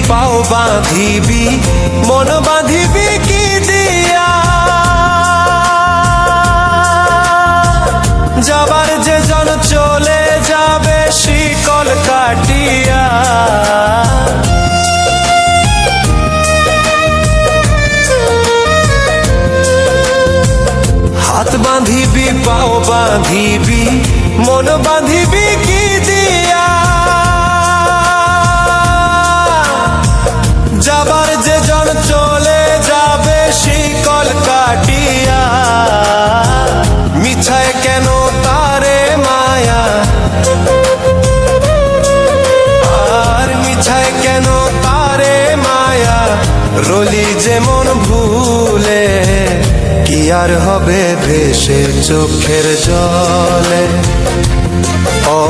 পাও বাঁধিবি মন বাঁধিবি কি দিয়া যাবার যে জন চলে যাবে শিকল কাটিয়া হাত বাঁধিবি পাও বাঁধিবি মন বাঁধিবি কি দিয়া যাবার যে জন চলে যাবে শিকল কাটিয়া মিছায় কেন তারে মায়া আর মিছায় কেন তারে মায়া রলি যেমন ভুলে কি আর হবে ভেসে চোখের জলে।